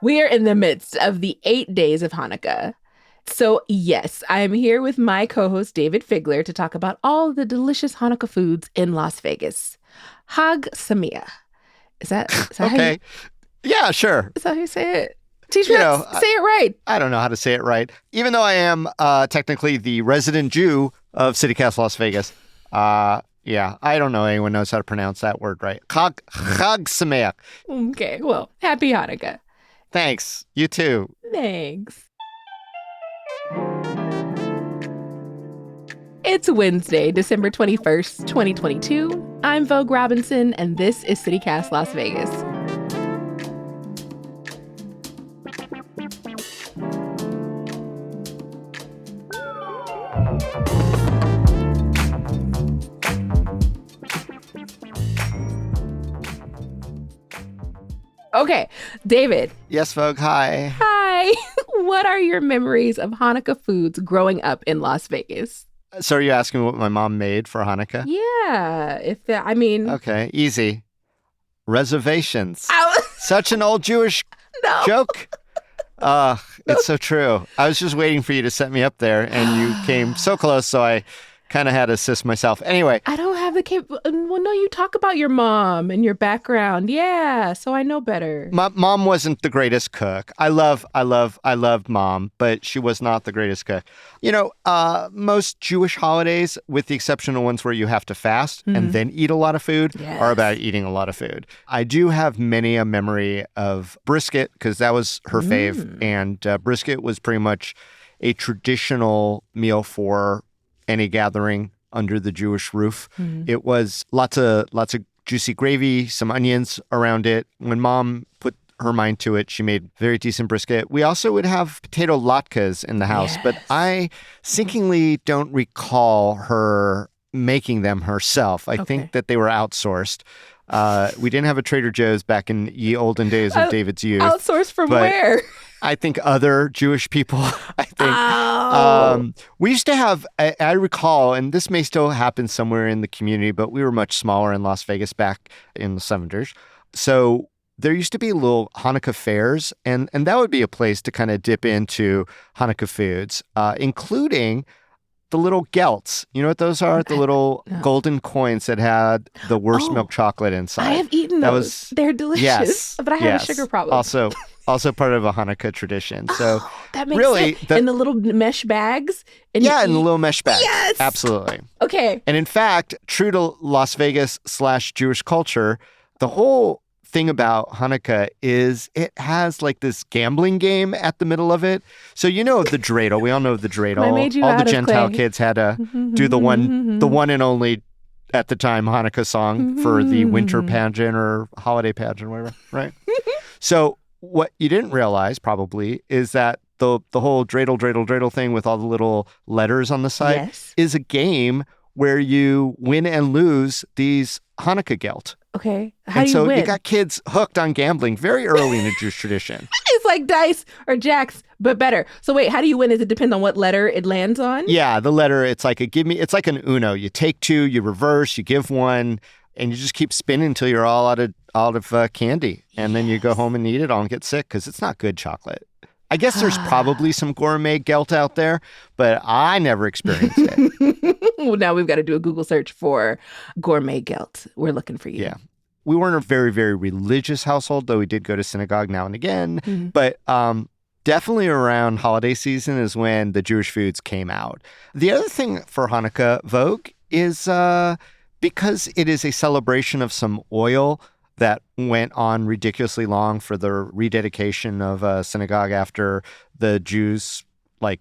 We are in the midst of the 8 days of Hanukkah. So, yes, I am here with my co host, David Figler, to talk about all the delicious Hanukkah foods in Las Vegas. Hag Sameach. Is that how you, Okay. Yeah, sure. is that how you say it? Teach me how to say it right. I don't know how to say it right. Even though I am technically the resident Jew of CityCast Las Vegas. Yeah, I don't know anyone knows how to pronounce that word right. Chag Sameach. Okay, well, happy Hanukkah. Thanks. You too. Thanks. It's Wednesday, December 21st, 2022. I'm Vogue Robinson, and this is CityCast Las Vegas. Okay, David. Yes, Vogue. Hi. Hi. What are your memories of Hanukkah foods growing up in Las Vegas? So are you asking what my mom made for Hanukkah? Yeah, Okay, easy. Reservations. Ow. Such an old Jewish No. joke. It's so true. I was just waiting for you to set me up there, and you came so close, so I kind of had to assist myself. Anyway. I don't have the well, no, you talk about your mom and your background. Yeah, so I know better. My mom wasn't the greatest cook. I loved mom, but she was not the greatest cook. You know, most Jewish holidays, with the exception of ones where you have to fast and then eat a lot of food, are about eating a lot of food. I do have many a memory of brisket because that was her fave. And brisket was pretty much a traditional meal for any gathering under the Jewish roof. It was lots of juicy gravy, some onions around it. When Mom put her mind to it, she made very decent brisket. We also would have potato latkes in the house, but I sinkingly don't recall her making them herself. I think that they were outsourced. We didn't have a Trader Joe's back in ye olden days of David's youth. Outsourced from where? I think other Jewish people, we used to have, I recall, and this may still happen somewhere in the community, but we were much smaller in Las Vegas back in the 70s. So there used to be little Hanukkah fairs, and that would be a place to kind of dip into Hanukkah foods, including the little gelts. You know what those are? The little golden coins that had the worst milk chocolate inside. I have eaten those. They're delicious. Yes, but I have a sugar problem. Also part of a Hanukkah tradition. So that makes really, sense. In the little mesh bags. In the little mesh bags. Yes. Absolutely. Okay. And in fact, true to Las Vegas / Jewish culture, the whole thing about Hanukkah is it has like this gambling game at the middle of it. So you know the dreidel. We all know the dreidel. I made you all out the of Gentile clay. kids had to do the one and only at the time Hanukkah song for the winter pageant or holiday pageant, whatever, right? So what you didn't realize probably is that the whole dreidel thing with all the little letters on the side is a game where you win and lose these Hanukkah gelt. Okay. How do you win? You got kids hooked on gambling very early in the Jewish tradition. It's like dice or jacks, but better. So wait, how do you win? Does it depend on what letter it lands on? Yeah, the letter, it's like it's like an Uno. You take two, you reverse, you give one, and you just keep spinning until you're all out of candy. And then you go home and eat it all and get sick because it's not good chocolate. I guess there's probably some gourmet gelt out there, but I never experienced it. Well, now we've got to do a Google search for gourmet gelt. We're looking for you. Yeah. We weren't a very, very religious household, though we did go to synagogue now and again. But definitely around holiday season is when the Jewish foods came out. The other thing for Hanukkah, Vogue, is because it is a celebration of some oil that went on ridiculously long for the rededication of a synagogue after the Jews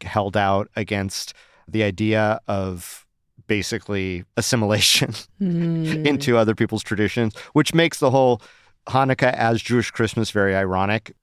held out against the idea of basically assimilation into other people's traditions, which makes the whole Hanukkah as Jewish Christmas very ironic.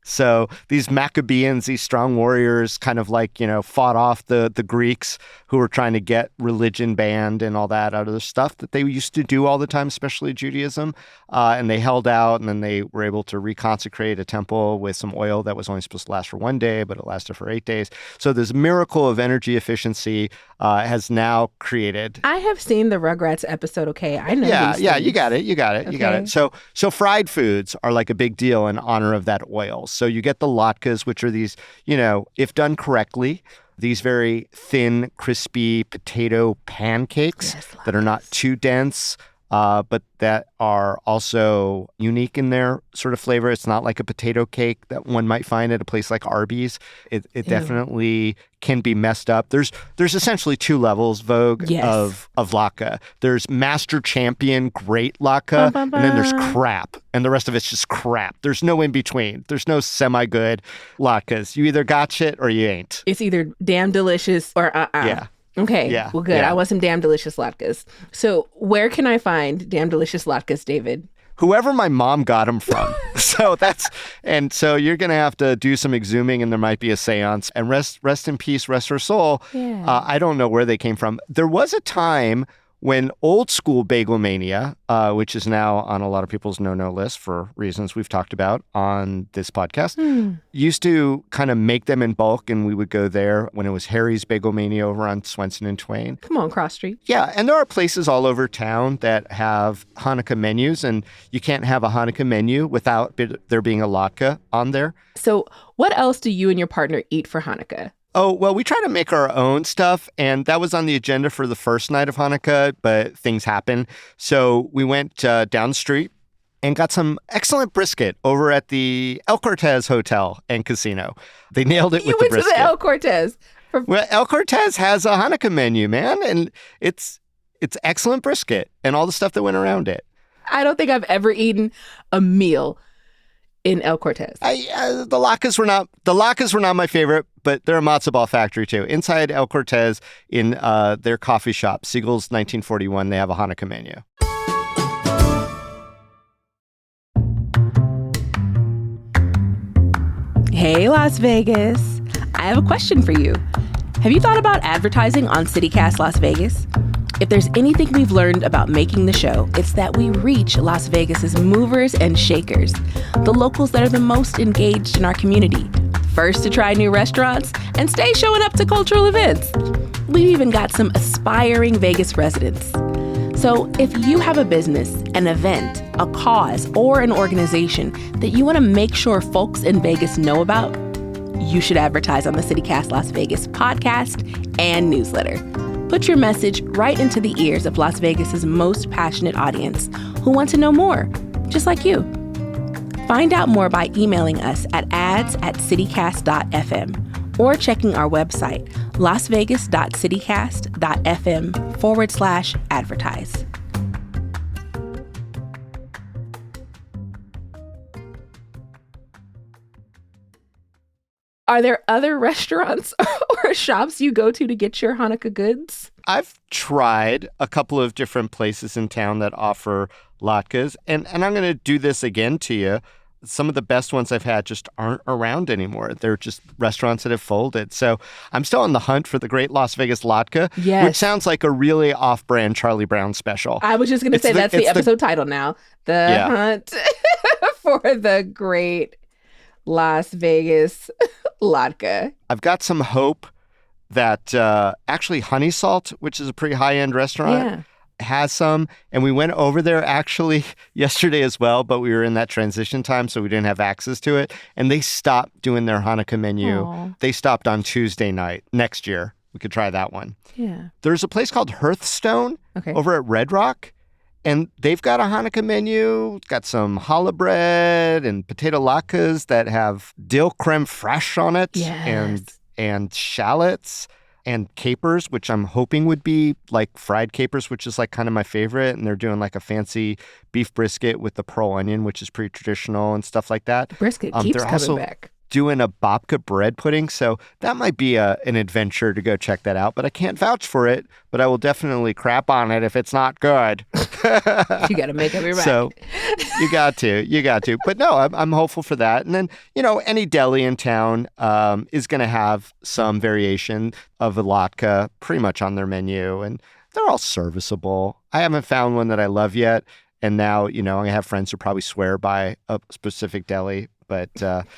So these Maccabeans, these strong warriors, kind of like, fought off the Greeks who were trying to get religion banned and all that other stuff that they used to do all the time, especially Judaism. And they held out, and then they were able to reconsecrate a temple with some oil that was only supposed to last for 1 day, but it lasted for 8 days. So this miracle of energy efficiency has now created. I have seen the Rugrats episode. Okay, I know. Yeah, these yeah, things. you got it. You got Okay. it. So fried foods are like a big deal in honor of that oil. So you get the latkes, which are these, if done correctly, these very thin, crispy potato pancakes that are not too dense, but that are also unique in their sort of flavor. It's not like a potato cake that one might find at a place like Arby's. It definitely can be messed up. There's essentially 2 levels, Vogue, of latke. There's Master Champion Great Latke, and then there's crap, and the rest of it's just crap. There's no in between. There's no semi-good latkes. You either got shit or you ain't. It's either damn delicious or Yeah. Okay. Yeah. Well, good. Yeah. I want some damn delicious latkes. So where can I find damn delicious latkes, David? Whoever my mom got them from. So you're going to have to do some exhuming, and there might be a seance. And rest in peace, rest her soul. Yeah. I don't know where they came from. There was a time when old school bagel mania, which is now on a lot of people's no-no list for reasons we've talked about on this podcast, used to kind of make them in bulk, and we would go there when it was Harry's Bagel Mania over on Swenson and Twain. Come on, Cross Street. Yeah, and there are places all over town that have Hanukkah menus, and you can't have a Hanukkah menu without there being a latke on there. So what else do you and your partner eat for Hanukkah? Oh, well, we try to make our own stuff, and that was on the agenda for the first night of Hanukkah, but things happen. So we went down the street and got some excellent brisket over at the El Cortez Hotel and Casino. They nailed it with the brisket. You went to the El Cortez. Well, El Cortez has a Hanukkah menu, man, and it's excellent brisket and all the stuff that went around it. I don't think I've ever eaten a meal in El Cortez. The latkes were not my favorite, but they're a matzo ball factory too. Inside El Cortez, in their coffee shop, Siegel's 1941, they have a Hanukkah menu. Hey, Las Vegas. I have a question for you. Have you thought about advertising on CityCast Las Vegas? If there's anything we've learned about making the show, it's that we reach Las Vegas's movers and shakers, the locals that are the most engaged in our community, first to try new restaurants, and stay showing up to cultural events. We've even got some aspiring Vegas residents. So if you have a business, an event, a cause, or an organization that you want to make sure folks in Vegas know about, you should advertise on the CityCast Las Vegas podcast and newsletter. Put your message right into the ears of Las Vegas's most passionate audience who want to know more, just like you. Find out more by emailing us at ads@citycast.fm or checking our website, lasvegas.citycast.fm/advertise. Are there other restaurants or shops you go to get your Hanukkah goods? I've tried a couple of different places in town that offer latkes, and I'm going to do this again to you. Some of the best ones I've had just aren't around anymore. They're just restaurants that have folded. So I'm still on the hunt for the Great Las Vegas Latke, which sounds like a really off-brand Charlie Brown special. I was just going to say that's the episode title now. The hunt for the Great Las Vegas Latke. I've got some hope that actually Honey Salt, which is a pretty high-end restaurant, has some. And we went over there actually yesterday as well, but we were in that transition time, so we didn't have access to it. And they stopped doing their Hanukkah menu. Aww. They stopped on Tuesday night. Next year, we could try that one. Yeah. There's a place called Hearthstone over at Red Rock. And they've got a Hanukkah menu. It's got some challah bread and potato latkes that have dill creme fraiche on it, and shallots and capers, which I'm hoping would be like fried capers, which is like kind of my favorite. And they're doing like a fancy beef brisket with the pearl onion, which is pretty traditional and stuff like that. Brisket keeps coming back. Doing a babka bread pudding, so that might be an adventure to go check that out, but I can't vouch for it, but I will definitely crap on it if it's not good. You gotta make up your mind. You got to. You got to. But no, I'm hopeful for that. And then, any deli in town is going to have some variation of a latke pretty much on their menu. And they're all serviceable. I haven't found one that I love yet. And now, I have friends who probably swear by a specific deli. But,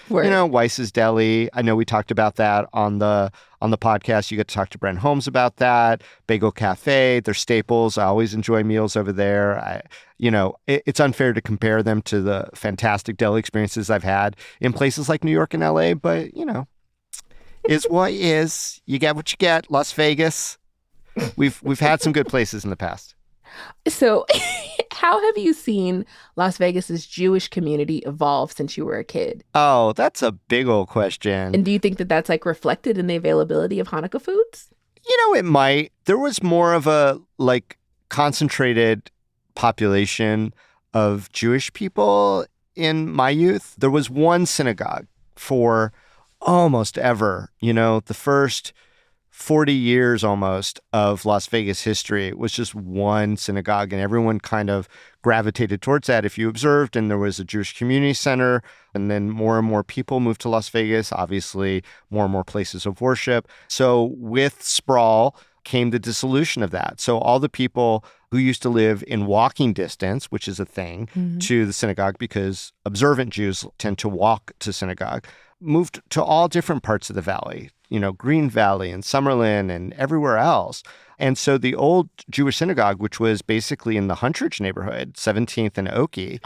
Weiss's Deli, I know we talked about that on the podcast. You get to talk to Brent Holmes about that. Bagel Cafe, they're staples. I always enjoy meals over there. It's unfair to compare them to the fantastic deli experiences I've had in places like New York and LA, but, is what is. You get what you get. Las Vegas. We've had some good places in the past. So how have you seen Las Vegas's Jewish community evolve since you were a kid? Oh, that's a big old question. And do you think that that's reflected in the availability of Hanukkah foods? It might. There was more of a concentrated population of Jewish people in my youth. There was one synagogue for almost ever, the first 40 years almost of Las Vegas history was just one synagogue, and everyone kind of gravitated towards that if you observed. And there was a Jewish community center, and then more and more people moved to Las Vegas, obviously more and more places of worship. So with sprawl came the dissolution of that. So all the people who used to live in walking distance, which is a thing, to the synagogue, because observant Jews tend to walk to synagogue, moved to all different parts of the valley. Green Valley and Summerlin and everywhere else. And so the old Jewish synagogue, which was basically in the Huntridge neighborhood, 17th and Oakey,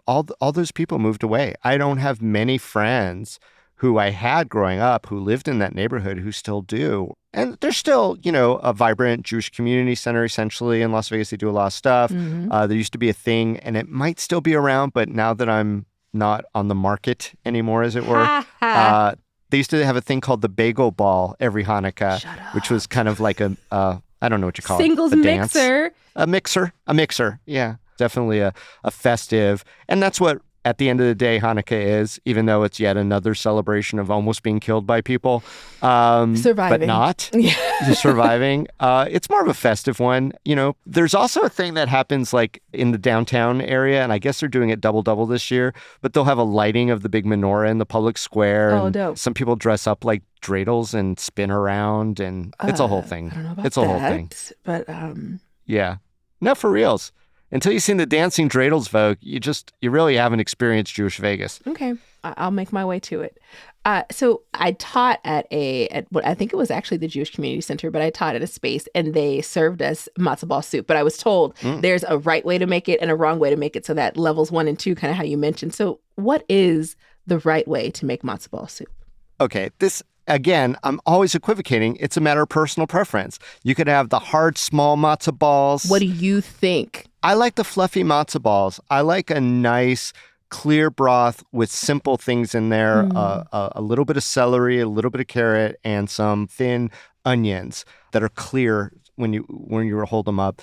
all those people moved away. I don't have many friends who I had growing up who lived in that neighborhood who still do. And there's still, a vibrant Jewish community center, essentially, in Las Vegas. They do a lot of stuff. There used to be a thing, and it might still be around, but now that I'm not on the market anymore, as it were, they used to have a thing called the Bagel Ball every Hanukkah, which was kind of like I don't know what you call Singles it. mixer. A mixer. Yeah, definitely a festive. And that's what, at the end of the day, Hanukkah is, even though it's yet another celebration of almost being killed by people. Surviving. But not. Just surviving. It's more of a festive one. There's also a thing that happens in the downtown area, and I guess they're doing it double this year, but they'll have a lighting of the big menorah in the public square. Oh, and dope. Some people dress up like dreidels and spin around, and it's a whole thing. I don't know about it's a whole thing. But yeah. No, for reals. Until you've seen the dancing dreidels, Vogue, you really haven't experienced Jewish Vegas. Okay. I'll make my way to it. So I taught at what I think it was actually the Jewish Community Center, but I taught at a space, and they served us matzo ball soup. But I was told there's a right way to make it and a wrong way to make it. So that levels 1 and 2, kind of how you mentioned. So what is the right way to make matzo ball soup? Okay, again, I'm always equivocating. It's a matter of personal preference. You could have the hard, small matzo balls. What do you think? I like the fluffy matzo balls. I like a nice, clear broth with simple things in there, a little bit of celery, a little bit of carrot, and some thin onions that are clear when you hold them up.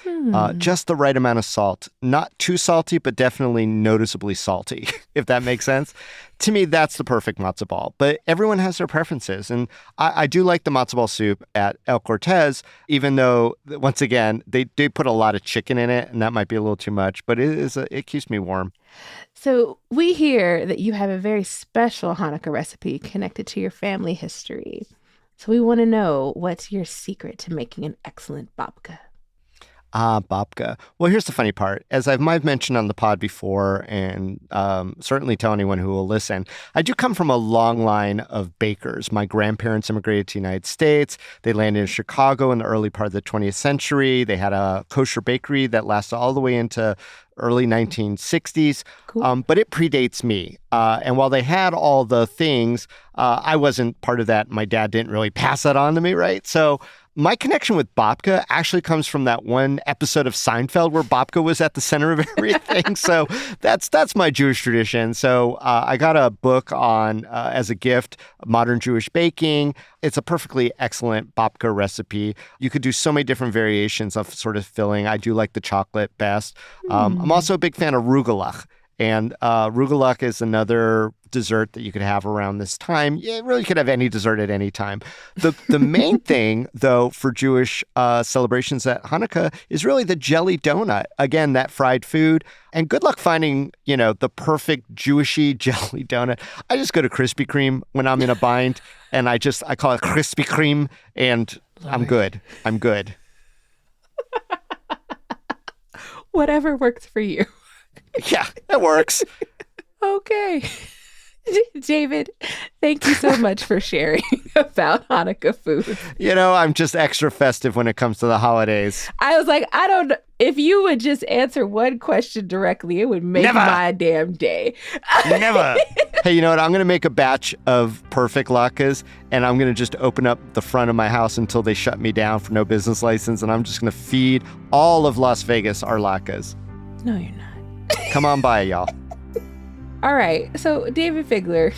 Just the right amount of salt. Not too salty, but definitely noticeably salty, if that makes sense. To me, that's the perfect matzo ball. But everyone has their preferences. And I do like the matzo ball soup at El Cortez, even though, once again, they put a lot of chicken in it, and that might be a little too much, but it keeps me warm. So we hear that you have a very special Hanukkah recipe connected to your family history. So we want to know, what's your secret to making an excellent babka? Babka. Well, here's the funny part. As I might have mentioned on the pod before, and certainly tell anyone who will listen, I do come from a long line of bakers. My grandparents immigrated to the United States. They landed in Chicago in the early part of the 20th century. They had a kosher bakery that lasted all the way into early 1960s. Cool. But it predates me. And while they had all the things, I wasn't part of that. My dad didn't really pass that on to me, right? So my connection with babka actually comes from that one episode of Seinfeld where babka was at the center of everything. So that's my Jewish tradition. So I got a book on, as a gift, Modern Jewish Baking. It's a perfectly excellent babka recipe. You could do so many different variations of sort of filling. I do like the chocolate best. I'm also a big fan of rugelach. And rugelach is another dessert that you could have around this time. You really could have any dessert at any time. The main thing, though, for Jewish celebrations at Hanukkah is really the jelly donut. Again, that fried food. And good luck finding, the perfect Jewishy jelly donut. I just go to Krispy Kreme when I'm in a bind, and I call it Krispy Kreme, and I'm good. I'm good. Whatever works for you. Yeah, it works. Okay. David, thank you so much for sharing about Hanukkah food. I'm just extra festive when it comes to the holidays. I was like, I don't know. If you would just answer one question directly, it would make my damn day. Never. Hey, you know what? I'm going to make a batch of perfect latkes, and I'm going to just open up the front of my house until they shut me down for no business license, and I'm just going to feed all of Las Vegas our latkes. No, you're not. Come on by, y'all. All right. So, David Figler,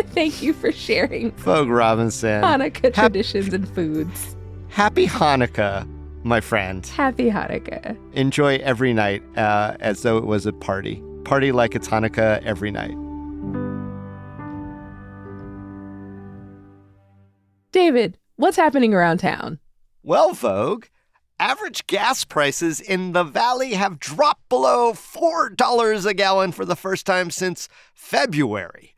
thank you for sharing Vogue Robinson. Hanukkah traditions and foods. Happy Hanukkah, my friend. Happy Hanukkah. Enjoy every night as though it was a party. Party like it's Hanukkah every night. David, what's happening around town? Well, Vogue, average gas prices in the Valley have dropped below $4 a gallon for the first time since February.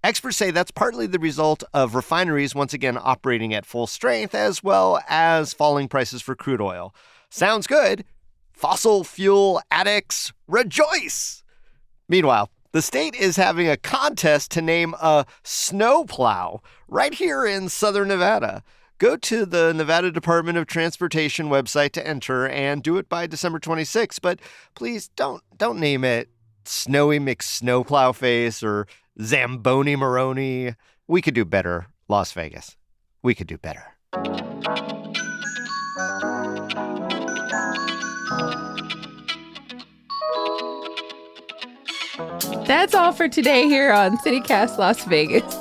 Experts say that's partly the result of refineries once again operating at full strength, as well as falling prices for crude oil. Sounds good. Fossil fuel addicts rejoice. Meanwhile, the state is having a contest to name a snowplow right here in southern Nevada. Go to the Nevada Department of Transportation website to enter and do it by December 26th. But please don't name it Snowy McSnowplowface or Zamboni Moroni. We could do better, Las Vegas. We could do better. That's all for today here on CityCast Las Vegas.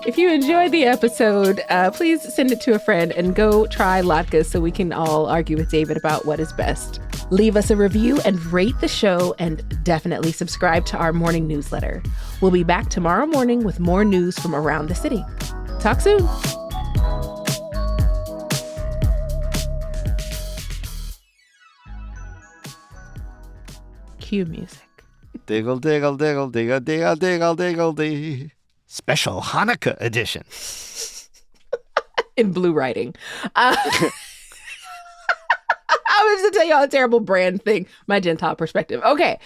If you enjoyed the episode, please send it to a friend and go try latkes so we can all argue with David about what is best. Leave us a review and rate the show, and definitely subscribe to our morning newsletter. We'll be back tomorrow morning with more news from around the city. Talk soon. Cue music. Diggle, diggle, diggle, diggle, diggle, diggle, diggle, diggle. Special Hanukkah edition. In blue writing. I was to tell you all a terrible brand thing, my Gentile perspective. Okay.